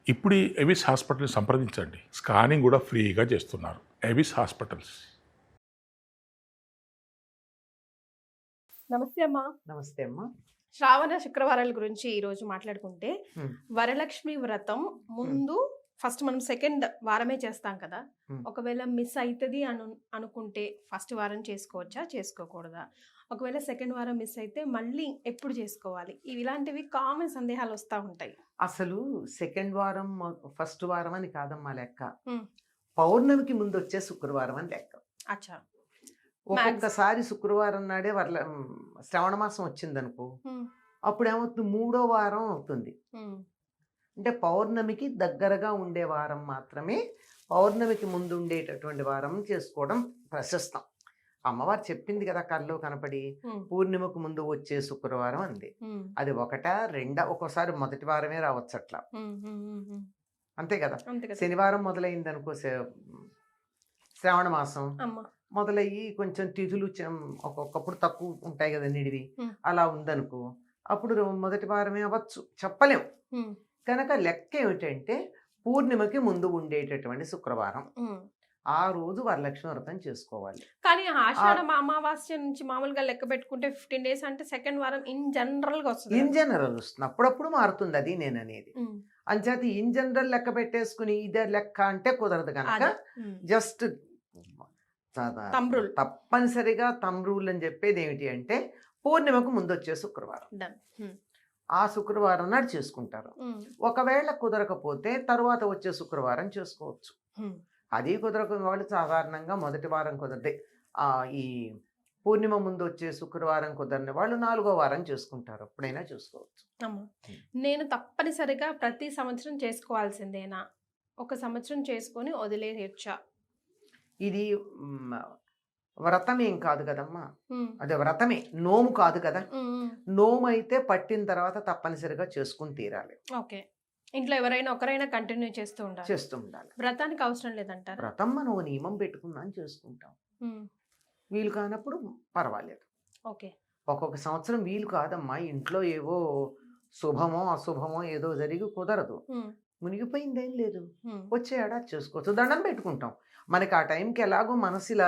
ఇప్పుడు ఈ ఎవిస్ హాస్పిటల్ని సంప్రదించండి. స్కానింగ్ కూడా ఫ్రీగా చేస్తున్నారు. Avis hospitals. నమస్తే అమ్మా. నమస్తే అమ్మా. శ్రావణ శుక్రవారాల గురించి ఈరోజు మాట్లాడుకుంటే, హ్మ్. వరలక్ష్మి వ్రతం ముందు ఫస్ట్ మనం సెకండ్ వారమే చేస్తాం కదా. హ్మ్. ఒకవేళ మిస్ అవుతుంది అనుకుంటే ఫస్ట్ వారం చేసుకోవచ్చా, చేసుకోకూడదా? ఒకవేళ సెకండ్ వారం మిస్ అయితే మళ్ళీ ఎప్పుడు చేసుకోవాలి? ఇలాంటివి కామన్ సందేహాలు వస్తూ ఉంటాయి. అసలు సెకండ్ వారం ఫస్ట్ వారం అని కాదమ్మా లెక్క. హ్మ్. పౌర్ణమికి ముందు వచ్చే శుక్రవారం అని లెక్క. అచ్చా. ఒక్కొక్కసారి శుక్రవారం నాడే శ్రావణ మాసం వచ్చిందనుకో, హ్మ్. అప్పుడు ఏమవుతుంది, 3వ వారం అవుతుంది. హ్మ్. అంటే పౌర్ణమికి దగ్గరగా ఉండే వారం మాత్రమే, పౌర్ణమికి ముందు ఉండేటటువంటి వారం చేసుకోవడం ప్రశస్తం. అమ్మవారు చెప్పింది కదా కల్లో కనపడి, హ్మ్. పూర్ణిమకు ముందు వచ్చే శుక్రవారం అంది. హ్మ్. అది ఒకటా రెండా, ఒక్కోసారి మొదటి వారమే రావచ్చు అట్లా. హ్మ్. హ్మ్. హ్మ్. హ్మ్. అంతే కదా. అంతే కదా శనివారం మొదలైంది అనుకో, శ్రావణ మాసం అమ్మా. మొదలయ్యి కొంచెం తిథులు ఒక్కొక్కప్పుడు తక్కువ ఉంటాయి కదా నిడివి, హ్మ్. అలా ఉందనుకో, అప్పుడు మొదటి వారమే అవ్వచ్చు, చెప్పలేం. హ్మ్. కనుక లెక్క ఏమిటంటే పూర్ణిమకి ముందు ఉండేటటువంటి శుక్రవారం, హ్మ్. ఆ రోజు వరలక్ష్మి వ్రతం చేసుకోవాలి. కానీ ఆషాఢ అమావాస్య నుంచి మామూలుగా లెక్క పెట్టుకుంటే 15 డేస్ అంటే సెకండ్ వారం ఇన్ జనరల్ గా వస్తుంది ఇన్ కదా. జనరల్ వస్తుంది, అప్పుడప్పుడు మారుతుంది, అది నేను అనేది. ఉమ్. అంచేత ఇన్ జనరల్ లెక్క పెట్టేసుకుని ఇదే లెక్క అంటే కుదరదు కనుక, అదే. ఉమ్. Just Thumb rule. తప్పనిసరిగా తమ్ రూల్ అని చెప్పేది ఏమిటి అంటే, పూర్ణిమకు ముందు వచ్చే శుక్రవారం, Done. ఉమ్. ఆ శుక్రవారం నాడు చేసుకుంటారు. ఉమ్. ఒకవేళ కుదరకపోతే తరువాత వచ్చే శుక్రవారం చేసుకోవచ్చు. ఉమ్. అది కుదరకున్న వాళ్ళు సాధారణంగా మొదటి వారం కుదరదే, ఈ పూర్ణిమ ముందు వచ్చే శుక్రవారం కుదరని వాళ్ళు 4వ వారం చేసుకుంటారు, ఎప్పుడైనా చేసుకోవచ్చు. అమ్మా, నేను తప్పనిసరిగా ప్రతి సంవత్సరం చేసుకోవాల్సిందేనా? ఒక సంవత్సరం చేసుకొని వదిలేయచ్చా? ఇది వ్రతం ఏం కాదు కదమ్మా, ఉమ్. అదే వ్రతమే, నోము కాదు కదా. ఉమ్. ఉమ్. నోము అయితే పట్టిన తర్వాత తప్పనిసరిగా చేసుకుని తీరాలి, ఓకే. ఇంట్లో ఎవరైనా ఒకరైనా కంటిన్యూ చేస్తూ ఉండాలి. చేస్తూ ఉండాలి. వ్రతానికి అవసరం లేదంటారా? వ్రతం మనం ఓ నియమం పెట్టుకున్నాం చేసుకుంటాం, ఉమ్. వీలు కానప్పుడు పర్వాలేదు. ఓకే. ఒక్కొక్క సంవత్సరం వీలు కాదమ్మా, ఇంట్లో ఏవో శుభమో అశుభమో ఏదో జరిగి కుదరదు, ఉమ్. మునిగిపోయిందేం లేదు, ఉమ్. వచ్చే ఏడాది చేసుకోవచ్చు, దండం పెట్టుకుంటాం. మనకి ఆ టైంకి ఎలాగో మనసు ఇలా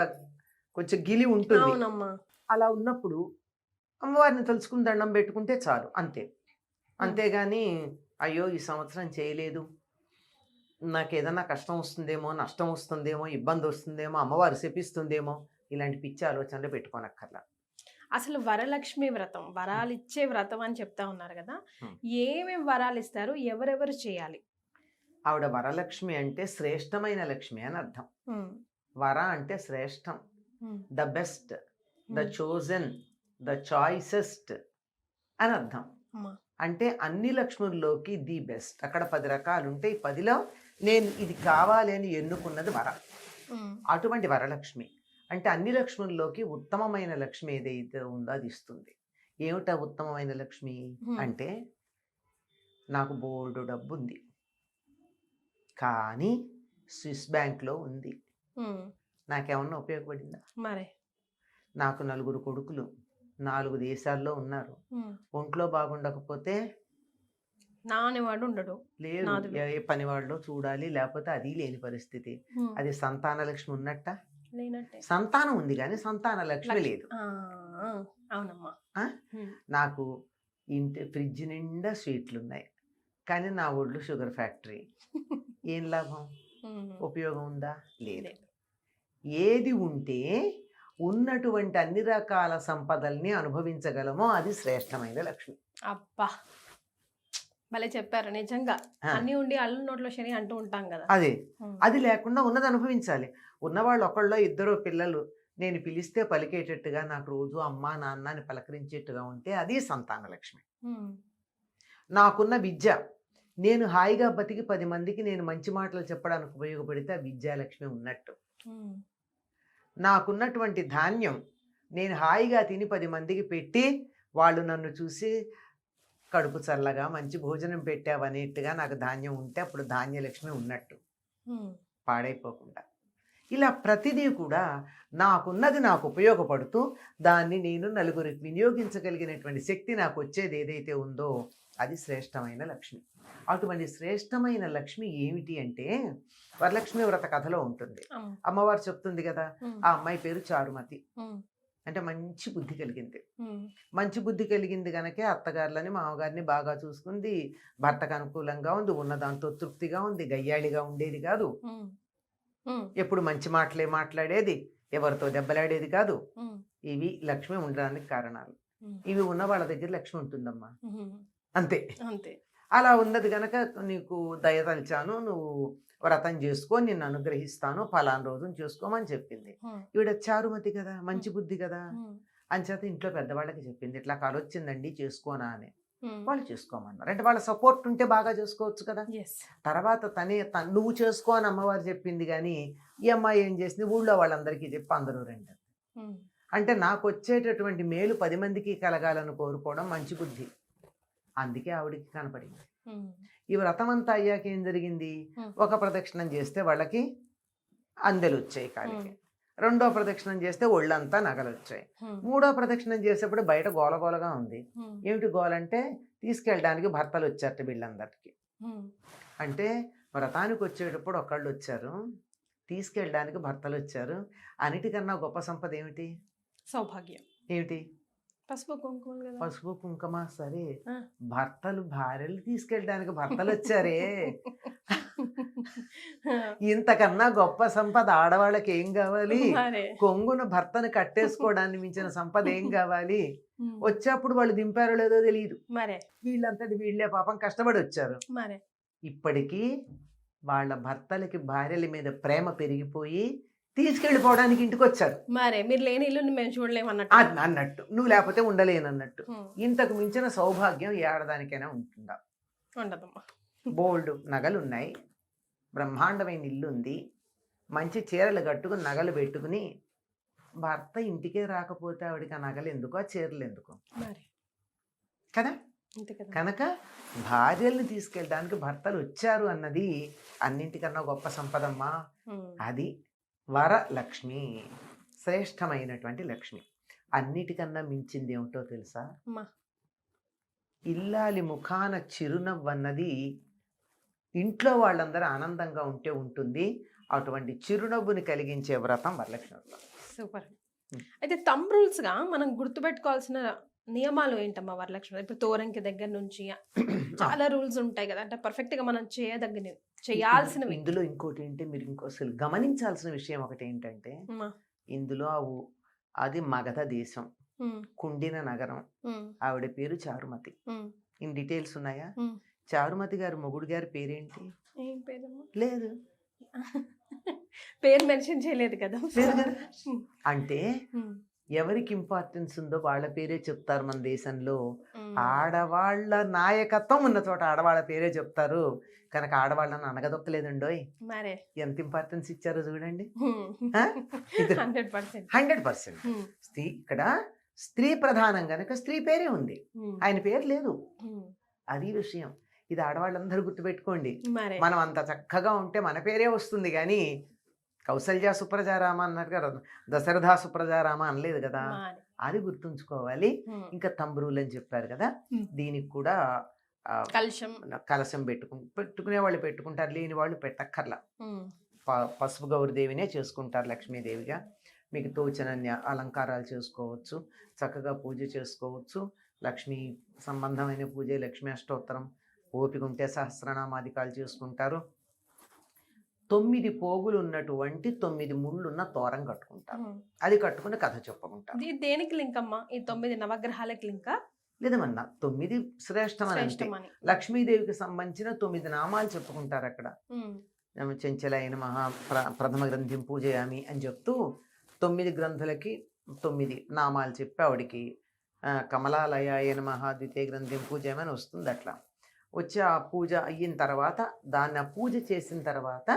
కొంచెం గిలి ఉంటుంది, అవునమ్మా. అలా ఉన్నప్పుడు అమ్మవారిని తలుచుకుని దండం పెట్టుకుంటే చాలు, అంతే. అంతేగాని అయ్యో ఈ సంవత్సరం చేయలేదు, నాకు ఏదన్నా కష్టం వస్తుందేమో, నష్టం వస్తుందేమో, ఇబ్బంది వస్తుందేమో, అమ్మవారు శపిస్తుందేమో, ఇలాంటి పిచ్చి ఆలోచనలు పెట్టుకోనక్కర్లా. అసలు వరలక్ష్మి వ్రతం, వరాలు ఇచ్చే వ్రతం అని చెప్తా ఉన్నారు కదా. ఏమేం వరాలు ఇస్తారు, ఎవరెవరు చేయాలి? ఆవిడ వరలక్ష్మి అంటే శ్రేష్టమైన లక్ష్మి అని అర్థం. ఉమ్. వర అంటే శ్రేష్టం, um. The best, the chosen, the choicest అని అర్థం. అమ్మా. అంటే అన్ని లక్ష్ముల్లోకి ది బెస్ట్. అక్కడ 10 రకాలు ఉంటే ఈ 10లో నేను ఇది కావాలి అని ఎన్నుకున్నది వర. ఉమ్. అటువంటి వరలక్ష్మి అంటే అన్ని లక్ష్ముల్లోకి ఉత్తమమైన లక్ష్మి ఏదైతే ఉందో అది ఇస్తుంది. ఏమిటా ఉత్తమమైన లక్ష్మి అంటే, నాకు బోల్డు డబ్బు ఉంది కానీ స్విస్ బ్యాంక్లో ఉంది, ఉమ్. నాకేమన్నా ఉపయోగపడిందా? మరే. నాకు 4 కొడుకులు 4 దేశాల్లో ఉన్నారు, ఒంట్లో బాగుండకపోతే నానేవాడు ఉండడు, లేదు, ఏ పని వాళ్ళు చూడాలి, లేకపోతే అది లేని పరిస్థితి. అది సంతాన లక్ష్మి ఉన్నట్ట? లేనట్టే. సంతానం ఉంది కానీ సంతాన లక్ష్మి లేదు. అవునమ్మా. నాకు ఇంటి ఫ్రిడ్జ్ నిండా స్వీట్లు ఉన్నాయి కానీ నా ఒళ్ళు షుగర్ ఫ్యాక్టరీ, ఏం లాభం? ఉపయోగం ఉందా? లేదు. ఏది ఉంటే ఉన్నటువంటి అన్ని రకాల సంపదల్ని అనుభవించగలమో అది శ్రేష్టమైన లక్ష్మి. అబ్బా, భలే చెప్పారు నిజంగా. అన్ని ఉండి అల్లు నోట్లో శని అంటూ ఉంటాం కదా. అదే, అది లేకుండా ఉన్నది అనుభవించాలి. ఉన్నవాళ్ళు ఒకళ్ళో ఇద్దరు పిల్లలు నేను పిలిస్తే పలికేటట్టుగా, నాకు రోజు అమ్మా నాన్న అని పలకరించేట్టుగా ఉంటే అది సంతాన లక్ష్మి. నాకున్న విద్య, నేను హాయిగా బతికి 10 మందికి నేను మంచి మాటలు చెప్పడానికి ఉపయోగపడితే ఆ విద్యాలక్ష్మి ఉన్నట్టు. నాకున్నటువంటి ధాన్యం, నేను హాయిగా తిని 10 మందికి పెట్టి వాళ్ళు నన్ను చూసి కడుపు చల్లగా మంచి భోజనం పెట్టావనేట్టుగా నాకు ధాన్యం ఉంటే అప్పుడు ధాన్యలక్ష్మి ఉన్నట్టు, పాడైపోకుండా. ఇలా ప్రతిదీ కూడా నాకున్నది నాకు ఉపయోగపడుతూ దాన్ని నేను నలుగురికి వినియోగించగలిగినటువంటి శక్తి నాకు వచ్చేది ఏదైతే ఉందో అది శ్రేష్టమైన లక్ష్మి. అటువంటి శ్రేష్టమైన లక్ష్మి ఏమిటి అంటే వరలక్ష్మి వ్రత కథలో ఉంటుంది. అమ్మవారు చెప్తుంది కదా, ఆ అమ్మాయి పేరు చారుమతి. అంటే మంచి బుద్ధి కలిగింది. మంచి బుద్ధి కలిగింది కనుకే అత్తగారులని మామగారిని బాగా చూసుకుంది, భర్తకు అనుకూలంగా ఉంది, ఉన్న దాంతో తృప్తిగా ఉంది, గయ్యాళిగా ఉండేది కాదు, ఎప్పుడు మంచి మాటలే మాట్లాడేది, ఎవరితో దెబ్బలాడేది కాదు. ఇవి లక్ష్మి ఉండడానికి కారణాలు. ఇవి ఉన్న వాళ్ళ దగ్గర లక్ష్మి ఉంటుందమ్మా, అంతే. అంతే. అలా ఉన్నది గనక నీకు దయ తలిచాను, నువ్వు వ్రతం చేసుకో, నిన్ను అనుగ్రహిస్తాను, ఫలానా రోజున చేసుకోమని చెప్పింది. ఈవిడ చారుమతి కదా, మంచి బుద్ధి కదా, అంచేత ఇంట్లో పెద్దవాళ్ళకి చెప్పింది, ఇట్లా కాలొచ్చిందండి చేసుకోనా అని. వాళ్ళు చేసుకోమన్నారు. అంటే వాళ్ళ సపోర్ట్ ఉంటే బాగా చేసుకోవచ్చు కదా. తర్వాత నువ్వు చేసుకో అని అమ్మవారు చెప్పింది, కానీ ఈ అమ్మాయి ఏం చేసింది, ఊళ్ళో వాళ్ళందరికీ చెప్పి అందరూ రండి. అంటే నాకు వచ్చేటటువంటి మేలు 10 మందికి కలగాలని కోరుకోవడం మంచి బుద్ధి. అందుకే ఆవిడికి కనపడింది. ఈ వ్రతం అంతా అయ్యాక ఏం జరిగింది, ఒక ప్రదక్షిణం చేస్తే వాళ్ళకి అందెలు వచ్చాయి కాలికి, రెండో ప్రదక్షిణం చేస్తే ఒళ్ళంతా నగలు వచ్చాయి, మూడో ప్రదక్షిణం చేసేప్పుడు బయట గోలగోలగా ఉంది. ఏమిటి గోలంటే తీసుకెళ్ళడానికి భర్తలు వచ్చారట వీళ్ళందరికీ. అంటే వ్రతానికి వచ్చేటప్పుడు ఒకళ్ళు వచ్చారు, తీసుకెళ్ళడానికి భర్తలు వచ్చారు. అన్నిటికన్నా గొప్ప సంపద ఏమిటి, సౌభాగ్యం. ఏమిటి, పసుపు కుంకుమ. పసుపు కుంకుమ. సరే, భర్తలు భార్యలు తీసుకెళ్ళడానికి భర్తలు వచ్చారే, ఇంతకన్నా గొప్ప సంపద ఆడవాళ్ళకి ఏం కావాలి, కొంగున భర్తను కట్టేసుకోవడాన్ని మించిన సంపద ఏం కావాలి. వచ్చేప్పుడు వాళ్ళు దింపారో లేదో తెలియదు, వీళ్ళంతటి వీళ్ళే పాపం కష్టపడి వచ్చారు. ఇప్పటికీ వాళ్ళ భర్తలకి భార్యల మీద ప్రేమ పెరిగిపోయి తీసుకెళ్ళిపోవడానికి ఇంటికి వచ్చారు. మీరు లేని ఇల్లు మేము చూడలేము అన్నట్టు, నువ్వు లేకపోతే ఉండలేనన్నట్టు. ఇంతకు మించిన సౌభాగ్యం ఏ ఆడదానికైనా ఉంటుందా? ఉండదమ్మా. బోల్డ్ నగలు ఉన్నాయి, బ్రహ్మాండమైన ఇల్లు ఉంది, మంచి చీరలు కట్టుకుని నగలు పెట్టుకుని భర్త ఇంటికే రాకపోతే ఆవిడికి ఆ నగలు ఎందుకు, ఆ చీరలు ఎందుకు కదా. కనుక భార్యల్ని తీసుకెళ్ళడానికి భర్తలు వచ్చారు అన్నది అన్నింటికన్నా గొప్ప సంపదమ్మా. అది వరలక్ష్మి, శ్రేష్టమైనటువంటి లక్ష్మి. అన్నిటికన్నా మించింది ఏమిటో తెలుసా, ఇల్లాలి ముఖాన చిరునవ్వు అన్నది ఇంట్లో వాళ్ళందరూ ఆనందంగా ఉంటే ఉంటుంది. అటువంటి చిరునవ్వుని కలిగించే వ్రతం వరలక్ష్మి వ్రతం. సూపర్. అయితే థంబ్ రూల్స్ గా మనం గుర్తుపెట్టుకోవాల్సిన నియమాలు ఏంటమ్మా వరలక్ష్మి? ఇప్పుడు తోరంకి దగ్గర నుంచి చాలా రూల్స్ ఉంటాయి కదా, అంటే పర్ఫెక్ట్ గా మనం చేయాల్సినవి. ఇందులో ఇంకోటి ఏంటి, మీరు అసలు గమనించాల్సిన విషయం ఒకటి ఏంటంటే, ఇందులో అది మగధ దేశం, కుండిన నగరం, ఆవిడ పేరు చారుమతి. ఇన్ డీటెయిల్స్ ఉన్నాయా? చారుమతి గారు మొగుడు గారి పేరేంటి? లేదు, పేరు మెన్షన్ చేయలేదు కదా. అంటే ఎవరికి ఇంపార్టెన్స్ ఉందో వాళ్ళ పేరే చెప్తారు మన దేశంలో. ఆడవాళ్ళ నాయకత్వం ఉన్న చోట ఆడవాళ్ళ పేరే చెప్తారు. కనుక ఆడవాళ్ళని అనగదొక్కలేదండోయ్, ఎంత ఇంపార్టెన్స్ ఇచ్చారో చూడండి. 100%. ఇక్కడ స్త్రీ ప్రధానం కనుక స్త్రీ పేరే ఉంది, ఆయన పేరు లేదు. అది విషయం. ఇది ఆడవాళ్ళందరూ గుర్తుపెట్టుకోండి. మనం అంత చక్కగా ఉంటే మన పేరే వస్తుంది, కానీ కౌసల్య సుప్రజారామ అన్నట్టుగా దశరథ సుప్రజారామ అనలేదు కదా, అది గుర్తుంచుకోవాలి. ఇంకా తంబ్రూలు అని చెప్పారు కదా, దీనికి కూడా కలశం పెట్టుకునే వాళ్ళు పెట్టుకుంటారు, లేని వాళ్ళు పెట్టక్కర్లా. పసుపు గౌరీదేవినే చేసుకుంటారు లక్ష్మీదేవిగా. మీకు తోచనన్య అలంకారాలు చేసుకోవచ్చు, చక్కగా పూజ చేసుకోవచ్చు. లక్ష్మీ సంబంధమైన పూజ, లక్ష్మీ అష్టోత్తరం, ఓపిక ఉంటే సహస్రనామాదికాలు చేసుకుంటారు. 9 పోగులు ఉన్నటువంటి 9 ముళ్ళున్న తోరం కట్టుకుంటారు. అది కట్టుకుని కథ చెప్పుకుంటారు. దేనికి లింక్ అమ్మా? ఈ 9 నవగ్రహాలకి లింకా? లేదమన్నా, 9 శ్రేష్టమని లక్ష్మీదేవికి సంబంధించిన 9 నామాలు చెప్పుకుంటారు అక్కడ. చెంచలైన మహా ప్రథమ గ్రంథిం పూజయామి అని చెప్తూ 9 గ్రంథులకి 9 నామాలు చెప్పి ఆవిడికి కమలాలయాయ నమః ద్వితీయ గ్రంథిం పూజయామి అని వస్తుంది. అట్లా వచ్చి ఆ పూజ అయిన తర్వాత, దాన్ని ఆ పూజ చేసిన తర్వాత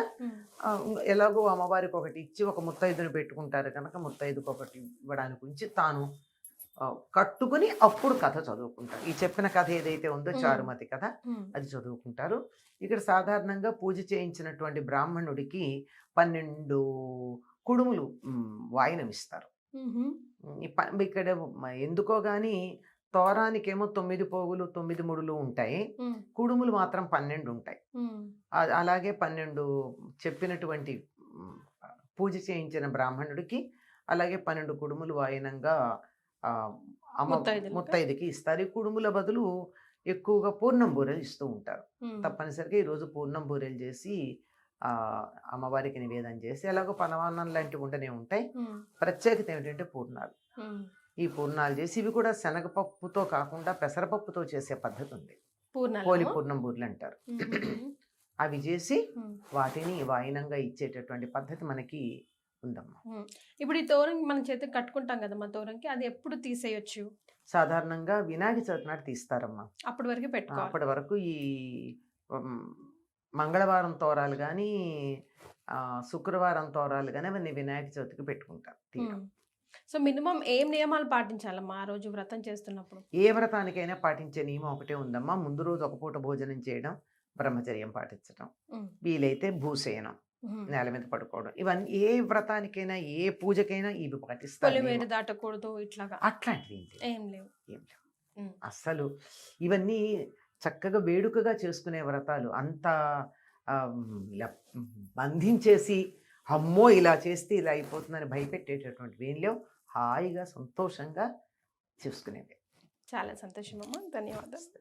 ఎలాగో అమ్మవారికి ఒకటి ఇచ్చి ఒక ముత్తైదుని పెట్టుకుంటారు కనుక ముత్తైదుకి ఒకటి ఇవ్వడానికి ఉంచి తాను కట్టుకుని అప్పుడు కథ చదువుకుంటారు. ఈ చెప్పిన కథ ఏదైతే ఉందో చారుమతి కథ, అది చదువుకుంటారు. ఇక్కడ సాధారణంగా పూజ చేయించినటువంటి బ్రాహ్మణుడికి 12 కుడుములు వాయినం ఇస్తారు. ఇక్కడ ఎందుకో కానీ తోరానికేమో 9 పోగులు 9 ముడులు ఉంటాయి, కుడుములు మాత్రం 12 ఉంటాయి. అలాగే 12 చెప్పినటువంటి పూజ చేయించిన బ్రాహ్మణుడికి అలాగే 12 కుడుములు వాయినంగా ముత్తైదుకి ఇస్తారు. ఈ కుడుముల బదులు ఎక్కువగా పూర్ణం బూరెలు ఇస్తూ ఉంటారు. తప్పనిసరిగా ఈరోజు పూర్ణం బూరెలు చేసి అమ్మవారికి నివేదన చేసి అలాగో పనవాన్నం లాంటివి ఉంటూనే ఉంటాయి. ప్రత్యేకత ఏమిటంటే పూర్ణాలు. ఈ పూర్ణాలు చేసి ఇవి కూడా శనగపప్పుతో కాకుండా పెసరపప్పుతో చేసే పద్ధతి ఉంది. పోలి పూర్ణం బూరెలు అంటారు. అవి చేసి వాటిని వాయినంగా ఇచ్చేటటువంటి పద్ధతి మనకి ఉందమ్మా. ఇప్పుడు ఈ తోరం మన చేతికి కట్టుకుంటాం కదమ్మా తోరంకి, అది ఎప్పుడు తీసేయొచ్చు? సాధారణంగా వినాయక చవితి నాడు తీస్తారమ్మా. అప్పటి వరకు పెట్టుకో. అప్పటి వరకు ఈ మంగళవారం తోరాలు కానీ శుక్రవారం తోరాలు కానీ అవన్నీ వినాయక చవితికి పెట్టుకుంటారు. సో మినిమం ఏం నియమాలు పాటించాలమ్మా ఆ రోజు వ్రతం చేస్తున్నప్పుడు? ఏ వ్రతానికైనా పాటించే నియమం ఒకటే ఉందమ్మా. ముందు రోజు ఒక పూట భోజనం చేయడం, బ్రహ్మచర్యం పాటించడం, వీలైతే భూసేనం, నేల మీద పడుకోవడం. ఇవన్నీ ఏ వ్రతానికైనా ఏ పూజకైనా ఇవి పాటిస్తారు. దాటకూడదు ఇట్లాగా అట్లాంటివి ఏం లేవు. అస్సలు ఇవన్నీ చక్కగా వేడుకగా చేసుకునే వ్రతాలు. అంత బంధించేసి అమ్మో ఇలా చేస్తే ఇలా అయిపోతుందని భయపెట్టేటటువంటివి ఏం లేవు. హాయిగా సంతోషంగా చేసుకునేవి. చాలా సంతోషం అమ్మా, ధన్యవాదాలు.